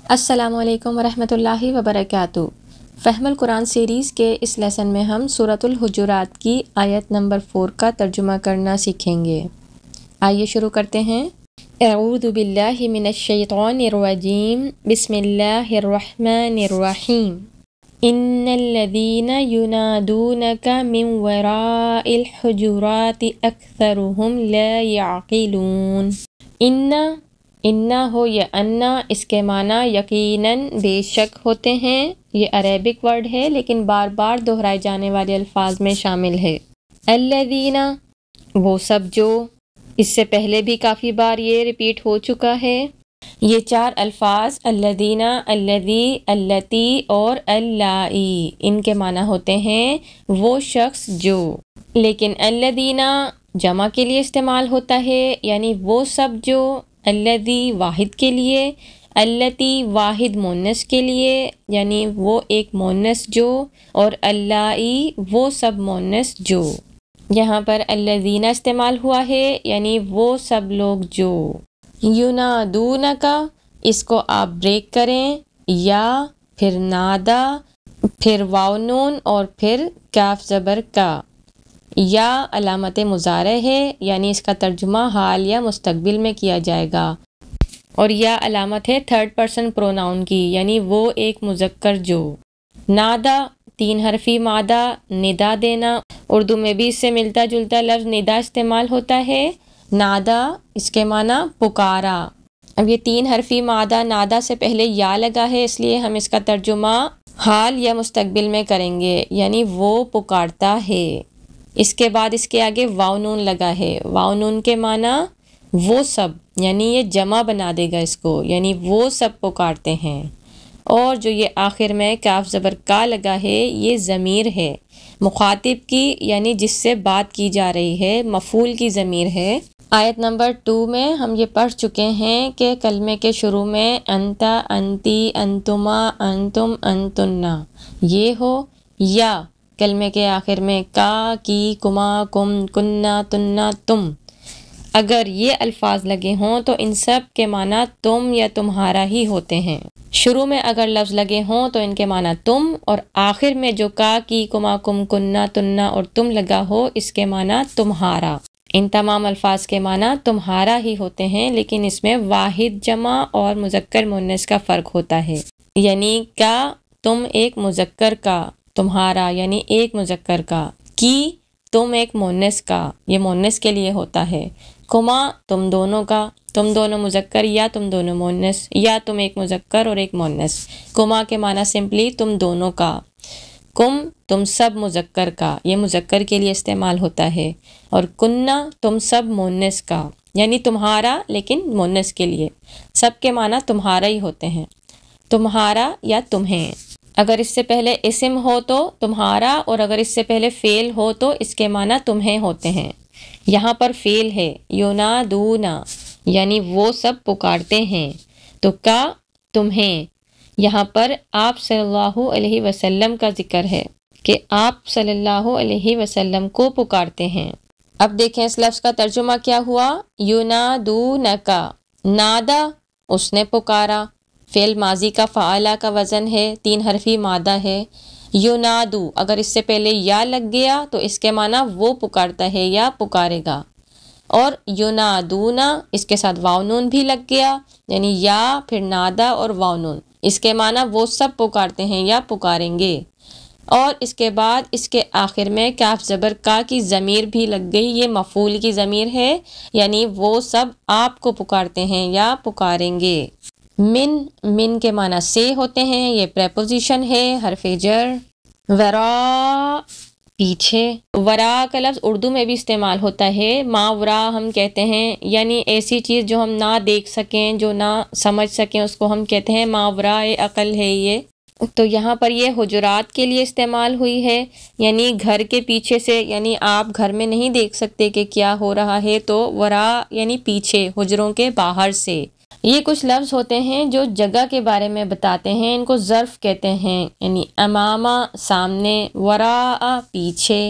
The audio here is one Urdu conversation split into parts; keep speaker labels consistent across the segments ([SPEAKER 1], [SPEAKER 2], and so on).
[SPEAKER 1] السلام علیکم ورحمۃ اللہ وبرکاتہ۔ فہم القرآن سیریز کے اس لیسن میں ہم سورۃ الحجرات کی آیت نمبر 4 کا ترجمہ کرنا سیکھیں گے۔ آئیے شروع کرتے ہیں۔ اعوذ باللہ من الشیطان الرجیم، بسم اللہ الرحمن الرحیم۔ ان الذین ینادونک من وراء الحجرات اکثرهم لا یعقلون۔ انا ہو یا انا، اس کے معنی یقیناً بے شک ہوتے ہیں۔ یہ عربک ورڈ ہے لیکن بار بار دہرائے جانے والے الفاظ میں شامل ہے۔ الذین، وہ سب جو، اس سے پہلے بھی کافی بار یہ ریپیٹ ہو چکا ہے۔ یہ 4 الفاظ الذین، الذی، اللتی اور اللائی، ان کے معنی ہوتے ہیں وہ شخص جو، لیکن الذین جمع کے لیے استعمال ہوتا ہے، یعنی وہ سب جو، الذی واحد کے لیے، اللتی واحد مونس کے لیے، یعنی وہ ایک مونس جو، اور اللائی وہ سب مونس جو۔ یہاں پر الذین استعمال ہوا ہے، یعنی وہ سب لوگ جو۔ ینادونکا، اس کو آپ بریک کریں، یا پھر نادا، پھر واو نون اور پھر کاف زبر کا۔ یا علامت مضارع ہے، یعنی اس کا ترجمہ حال یا مستقبل میں کیا جائے گا، اور یا علامت ہے 3rd پرسن پروناؤن کی، یعنی وہ ایک مذکر جو۔ نادا 3 حرفی مادہ، ندا دینا، اردو میں بھی اس سے ملتا جلتا لفظ ندا استعمال ہوتا ہے۔ نادا اس کے معنی پکارا۔ اب یہ 3 حرفی مادہ نادا سے پہلے یا لگا ہے، اس لیے ہم اس کا ترجمہ حال یا مستقبل میں کریں گے، یعنی وہ پکارتا ہے۔ اس کے بعد اس کے آگے واو نون لگا ہے۔ واو نون کے معنی وہ سب، یعنی یہ جمع بنا دے گا اس کو، یعنی وہ سب پکارتے ہیں۔ اور جو یہ آخر میں کاف زبر کا لگا ہے، یہ ضمیر ہے مخاطب کی، یعنی جس سے بات کی جا رہی ہے، مفعول کی ضمیر ہے۔ آیت نمبر 2 میں ہم یہ پڑھ چکے ہیں کہ کلمے کے شروع میں انتا، انتی، انتما، انتم، انتنا یہ ہو، یا کلمے کے آخر میں کا، کی، کما، کم، کننا، تننا، تم، اگر یہ الفاظ لگے ہوں تو ان سب کے معنی تم یا تمہارا ہی ہوتے ہیں۔ شروع میں اگر لفظ لگے ہوں تو ان کے معنی تم، اور آخر میں جو کا، کی، کما، کم، کننا، تننا اور تم لگا ہو، اس کے معنی تمہارا۔ ان تمام الفاظ کے معنی تمہارا ہی ہوتے ہیں، لیکن اس میں واحد جمع اور مذکر مؤنث کا فرق ہوتا ہے، یعنی کا تم ایک مذکر کا، تمہارا یعنی ایک مذکر کا، کی تم ایک مؤنث کا، یہ مؤنث کے لیے ہوتا ہے، کما تم دونوں کا، تم دونوں مذکر یا تم دونوں مؤنث، یا تم ایک مذکر اور ایک مؤنث۔ کما کے معنی سمپلی تم دونوں کا، کم تم سب مذکر کا، یہ مذکر کے لیے استعمال ہوتا ہے، اور کننا تم سب مؤنث کا، یعنی تمہارا لیکن مؤنث کے لیے۔ سب کے معنی تمہارا ہی ہوتے ہیں، تمہارا یا تمہیں۔ اگر اس سے پہلے اسم ہو تو تمہارا، اور اگر اس سے پہلے فعل ہو تو اس کے معنی تمہیں ہوتے ہیں۔ یہاں پر فعل ہے ینادونا، یعنی وہ سب پکارتے ہیں، تو کا تمہیں۔ یہاں پر آپ صلی اللہ علیہ وسلم کا ذکر ہے کہ آپ صلی اللہ علیہ وسلم کو پکارتے ہیں۔ اب دیکھیں اس لفظ کا ترجمہ کیا ہوا۔ ینادونکا، نادا اس نے پکارا، فعل ماضی کا فعلا کا وزن ہے، 3 حرفی مادہ ہے۔ ینادو اگر اس سے پہلے یا لگ گیا تو اس کے معنی وہ پکارتا ہے یا پکارے گا، اور ینادونا اس کے ساتھ واو نون بھی لگ گیا، یعنی یا پھر نادا اور واو نون، اس کے معنی وہ سب پکارتے ہیں یا پکاریں گے، اور اس کے بعد اس کے آخر میں کاف زبر کا کی ضمیر بھی لگ گئی، یہ مفعول کی ضمیر ہے، یعنی وہ سب آپ کو پکارتے ہیں یا پکاریں گے۔ من کے معنی سے ہوتے ہیں، یہ پریپوزیشن ہے، حرف جر۔ ورا پیچھے، ورا کا لفظ اردو میں بھی استعمال ہوتا ہے، ماورا ہم کہتے ہیں، یعنی ایسی چیز جو ہم نہ دیکھ سکیں، جو نہ سمجھ سکیں، اس کو ہم کہتے ہیں ماورا عقل ہے یہ۔ تو یہاں پر یہ حجرات کے لیے استعمال ہوئی ہے، یعنی گھر کے پیچھے سے، یعنی آپ گھر میں نہیں دیکھ سکتے کہ کیا ہو رہا ہے، تو ورا یعنی پیچھے، حجروں کے باہر سے۔ یہ کچھ لفظ ہوتے ہیں جو جگہ کے بارے میں بتاتے ہیں، ان کو ظرف کہتے ہیں، یعنی امامہ سامنے، وراء پیچھے،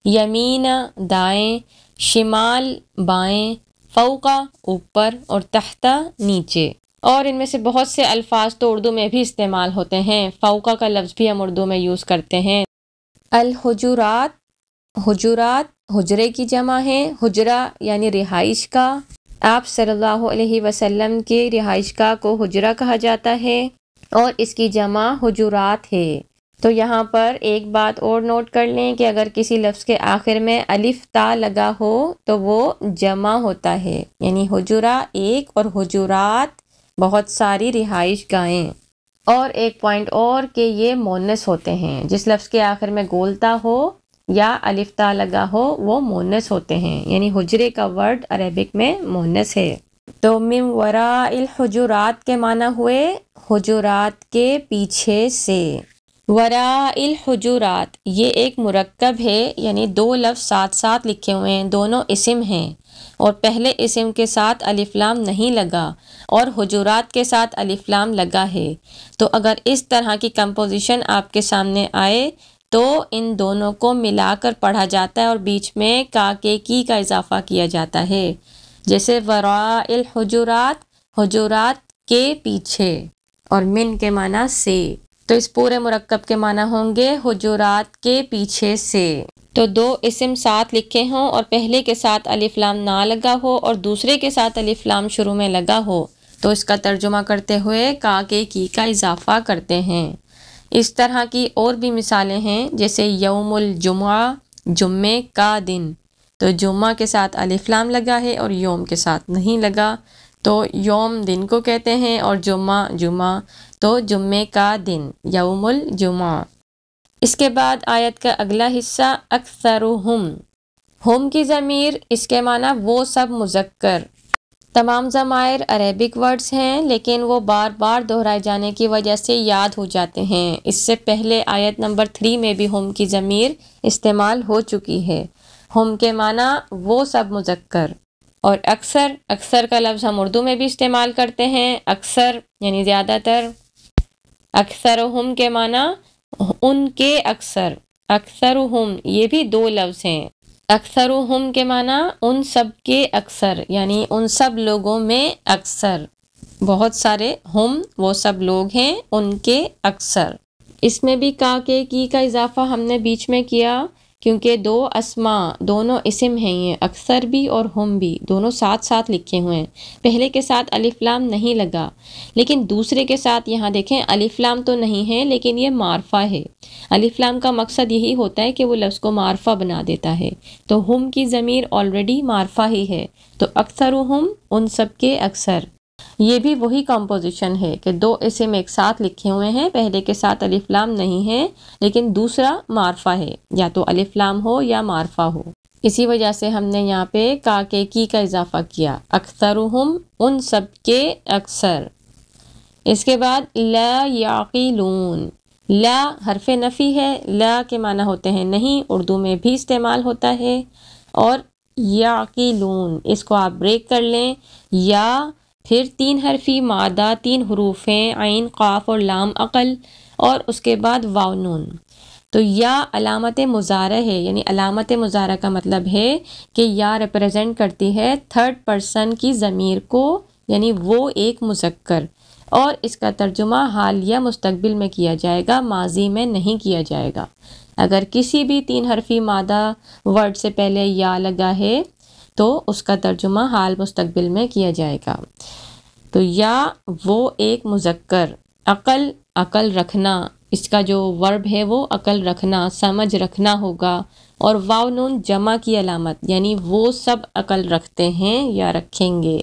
[SPEAKER 1] یمین دائیں، شمال بائیں، فوقا اوپر، اور تحت نیچے۔ اور ان میں سے بہت سے الفاظ تو اردو میں بھی استعمال ہوتے ہیں، فوقہ کا لفظ بھی ہم اردو میں یوز کرتے ہیں۔ الحجرات، حجرات حجرے کی جمع ہے، حجرہ یعنی رہائش کا۔ آپ صلی اللہ علیہ وسلم کے رہائش گاہ کو حجرہ کہا جاتا ہے اور اس کی جمع حجرات ہے۔ تو یہاں پر ایک بات اور نوٹ کر لیں کہ اگر کسی لفظ کے آخر میں الف تا لگا ہو تو وہ جمع ہوتا ہے، یعنی حجرہ ایک اور حجرات بہت ساری رہائش گاہیں۔ اور ایک پوائنٹ اور کہ یہ مونس ہوتے ہیں، جس لفظ کے آخر میں گولتا ہو یا الف تا لگا ہو وہ مونس ہوتے ہیں، یعنی حجرے کا ورڈ عربک میں مونس ہے۔ تو من وراء الحجرات کے معنی ہوئے حجرات کے پیچھے سے۔ وراء الحجرات یہ ایک مرکب ہے، یعنی دو لفظ ساتھ ساتھ لکھے ہوئے ہیں، دونوں اسم ہیں اور پہلے اسم کے ساتھ الف لام نہیں لگا اور حجرات کے ساتھ الف لام لگا ہے۔ تو اگر اس طرح کی کمپوزیشن آپ کے سامنے آئے تو ان دونوں کو ملا کر پڑھا جاتا ہے اور بیچ میں کا کے کی کا اضافہ کیا جاتا ہے، جیسے وراء الحجرات حجرات کے پیچھے، اور من کے معنی سے، تو اس پورے مرکب کے معنی ہوں گے حجرات کے پیچھے سے۔ تو دو اسم ساتھ لکھے ہوں اور پہلے کے ساتھ الف لام نہ لگا ہو اور دوسرے کے ساتھ الف لام شروع میں لگا ہو تو اس کا ترجمہ کرتے ہوئے کا کے کی کا اضافہ کرتے ہیں۔ اس طرح کی اور بھی مثالیں ہیں، جیسے یوم الجمعہ جمعے کا دن، تو جمعہ کے ساتھ الف لام لگا ہے اور یوم کے ساتھ نہیں لگا، تو یوم دن کو کہتے ہیں اور جمعہ جمعہ، تو جمعے کا دن یوم الجمعہ۔ اس کے بعد آیت کا اگلا حصہ اکثرہم، ہم کی ضمیر، اس کے معنی وہ سب مذکر۔ تمام ضمائر عربک ورڈز ہیں لیکن وہ بار بار دہرائے جانے کی وجہ سے یاد ہو جاتے ہیں۔ اس سے پہلے آیت نمبر 3 میں بھی ہم کی ضمیر استعمال ہو چکی ہے۔ ہم کے معنی وہ سب مذکر، اور اکثر، اکثر کا لفظ ہم اردو میں بھی استعمال کرتے ہیں، اکثر یعنی زیادہ تر۔ اکثرہم کے معنی ان کے اکثر، اکثرہم یہ بھی دو لفظ ہیں۔ اکثرہم کے معنی ان سب کے اکثر، یعنی ان سب لوگوں میں اکثر، بہت سارے، ہم وہ سب لوگ ہیں ان کے اکثر۔ اس میں بھی کا کے کی کا اضافہ ہم نے بیچ میں کیا کیونکہ دو اسماء، دونوں اسم ہیں، یہ اکثر بھی اور ہم بھی دونوں ساتھ ساتھ لکھے ہوئے ہیں، پہلے کے ساتھ الف لام نہیں لگا لیکن دوسرے کے ساتھ یہاں دیکھیں الف لام تو نہیں ہے لیکن یہ معرفہ ہے۔ الف لام کا مقصد یہی ہوتا ہے کہ وہ لفظ کو معرفہ بنا دیتا ہے، تو ہم کی ضمیر آلریڈی معرفہ ہی ہے، تو اکثرہم ان سب کے اکثر۔ یہ بھی وہی کمپوزیشن ہے کہ دو اسم ایک ساتھ لکھے ہوئے ہیں، پہلے کے ساتھ الف لام نہیں ہے لیکن دوسرا معرفہ ہے، یا تو الف لام ہو یا معرفہ ہو، اسی وجہ سے ہم نے یہاں پہ کا کے کی کا اضافہ کیا، اکثرہم ان سب کے اکثر۔ اس کے بعد لا یعقلون، لا حرف نفی ہے، لا کے معنی ہوتے ہیں نہیں، اردو میں بھی استعمال ہوتا ہے، اور یعقلون اس کو آپ بریک کر لیں، یا پھر 3 حرفی مادہ 3 حروف ہیں، عین قاف اور لام عقل، اور اس کے بعد واو نون۔ تو یا علامت مضارع ہے، یعنی علامت مضارع کا مطلب ہے کہ یا ریپرزینٹ کرتی ہے تھرڈ پرسن کی ضمیر کو، یعنی وہ ایک مذکر، اور اس کا ترجمہ حال یا مستقبل میں کیا جائے گا، ماضی میں نہیں کیا جائے گا۔ اگر کسی بھی 3 حرفی مادہ ورڈ سے پہلے یا لگا ہے تو اس کا ترجمہ حال مستقبل میں کیا جائے گا۔ تو یا وہ ایک مذکر، عقل عقل رکھنا، اس کا جو ورب ہے وہ عقل رکھنا، سمجھ رکھنا ہوگا، اور واو نون جمع کی علامت، یعنی وہ سب عقل رکھتے ہیں یا رکھیں گے۔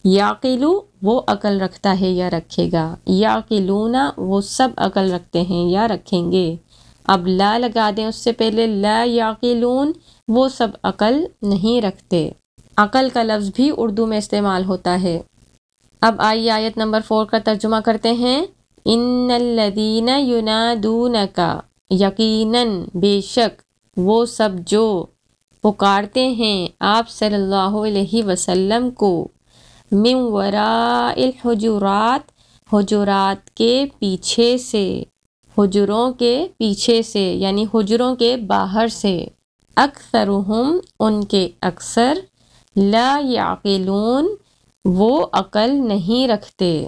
[SPEAKER 1] یعقلو وہ عقل رکھتا ہے یا رکھے گا، یعقلون وہ سب عقل رکھتے ہیں یا رکھیں گے۔ اب لا لگا دیں اس سے پہلے، لا یعقلون وہ سب عقل نہیں رکھتے۔ عقل کا لفظ بھی اردو میں استعمال ہوتا ہے۔ اب آئیے آیت نمبر 4 کا ترجمہ کرتے ہیں۔ ان الذین ینادونک، یقیناً بے شک وہ سب جو پکارتے ہیں آپ صلی اللہ علیہ وسلم کو، من وراء الحجرات حجرات کے پیچھے سے، حجروں کے پیچھے سے یعنی حجروں کے باہر سے، اکثرہم ان کے اکثر، لا یعقلون وہ عقل نہیں رکھتے۔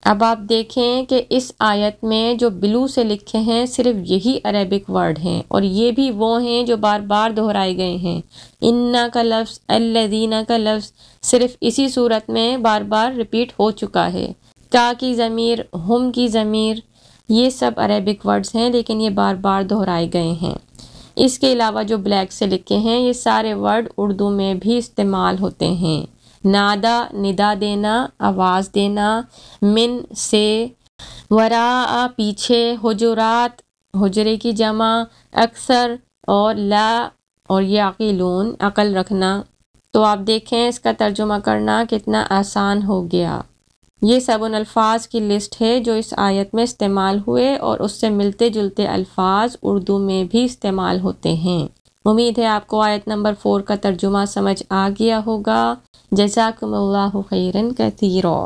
[SPEAKER 1] اب آپ دیکھیں کہ اس آیت میں جو بلو سے لکھے ہیں صرف یہی عربک ورڈ ہیں، اور یہ بھی وہ ہیں جو بار بار دہرائے گئے ہیں۔ انا کا لفظ، الذین کا لفظ صرف اسی صورت میں بار بار ریپیٹ ہو چکا ہے۔ کا کی ضمیر، ہم کی ضمیر، یہ سب عربک ورڈز ہیں لیکن یہ بار بار دہرائے گئے ہیں۔ اس کے علاوہ جو بلیک سے لکھے ہیں یہ سارے ورڈ اردو میں بھی استعمال ہوتے ہیں۔ نادا، ندا دینا، آواز دینا، من سے، وراء پیچھے، حجرات حجرے کی جمع، اکثر، اور لا اور یعقلون عقل رکھنا۔ تو آپ دیکھیں اس کا ترجمہ کرنا کتنا آسان ہو گیا۔ یہ سب ان الفاظ کی لسٹ ہے جو اس آیت میں استعمال ہوئے اور اس سے ملتے جلتے الفاظ اردو میں بھی استعمال ہوتے ہیں۔ امید ہے آپ کو آیت نمبر 4 کا ترجمہ سمجھ آ گیا ہوگا۔ جزاکم اللہ خیرا کثیرا۔